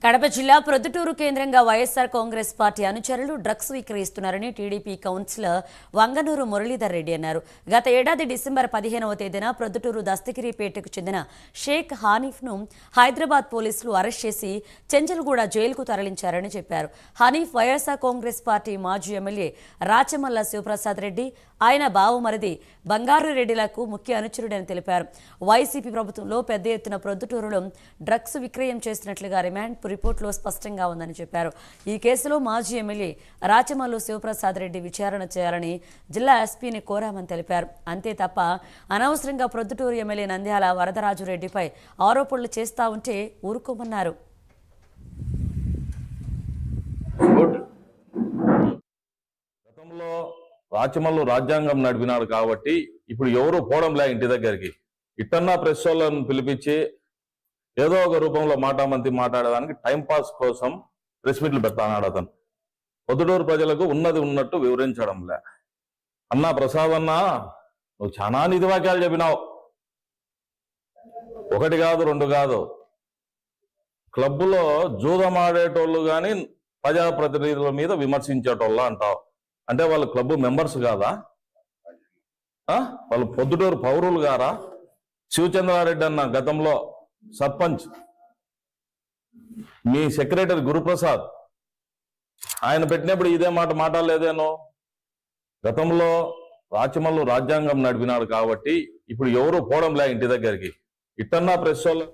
కడప జిల్లా ప్రొద్దుటూరు కేంద్రంగా YSR Congress party అనుచరులు డ్రగ్స్ విక్రయిస్తున్నారని టీడీపీ కౌన్సిలర్ వంగనూరు మురళీధర్ రెడ్డి అన్నారు. గత ఏడాది డిసెంబర్ 15వ తేదీన ప్రొద్దుటూరు దస్తగిరిపేటకు చెందిన షేక్ హనీఫ్ను హైదరాబాద్ పోలీసులు అరెస్ట్ చేసి చెంచల్గూడ జైలుకు తరలించారని చెప్పారు. హనీఫ్ వైఎస్ఆర్ కాంగ్రెస్ పార్టీ మాజీ ఎమ్మెల్యే రాచమల్ల శివప్రసాద్ రెడ్డి, ఆయన బావమరిది బంగారు రెడ్డిలకు ముఖ్య అనుచరుడని తెలిపారు. వైసీపీ ప్రభుత్వంలో పెద్ద ఎత్తున ప్రొద్దుటూరులో డ్రగ్స్ విక్రయం చేసినట్లుగా రిమాండ్ రిపోర్టులో స్పష్టంగా ఉందని చెప్పారు. ఈ కేసులో మాజీ ఎమ్మెల్యే రాచమల్లు శివప్రసాద్ రెడ్డి విచారణ చేయాలని జిల్లా ఎస్పీని కోరామని తెలిపారు. అంతే తప్ప అనవసరంగా ప్రొద్దుటూరు ఎమ్మెల్యే నంద్యాల వరదరాజు రెడ్డిపై ఆరోపణలు చేస్తా ఉంటే ఊరుకోమన్నారు. గతంలో రాచమల్లు రాజ్యాంగం నడిపినాడు కాబట్టి ఇప్పుడు ఎవరు పోవడంలే ఇంటి దగ్గరికి. ఇట్టన్నా ప్రెస్ వాళ్ళని పిలిపించి ఏదో ఒక రూపంలో మాటామంతి మాట్లాడడానికి టైంపాస్ కోసం ప్రెస్ మీట్లు పెడతాడు అతను. పొద్దుటూరు ప్రజలకు ఉన్నది ఉన్నట్టు వివరించడంలే. అన్నా ప్రసాద్ అన్నా, నువ్వు చాలా నిధి వాక్యాలు చెప్పినావు. ఒకటి కాదు, రెండు కాదు. క్లబ్బులో జూదం ఆడేటోళ్ళు కానీ ప్రజాప్రతినిధుల మీద విమర్శించేటోళ్ళ అంటావు. అంటే వాళ్ళు క్లబ్ మెంబర్స్ కాదా? వాళ్ళు పొద్దుటూరు పౌరులు గారా? శివచంద్రారెడ్డి అన్న గతంలో సర్పంచ్, మీ సెక్రటరీ గురుప్రసాద్, ఆయన పెట్టినప్పుడు ఇదే మాట మాట్లాడలేదేనో. గతంలో రాచమల్లు రాజ్యాంగం నడిపినాడు కాబట్టి ఇప్పుడు ఎవరు పోవడంలే ఇంటి దగ్గరికి. ఇట్టన్నా ప్రెస్ వాళ్ళు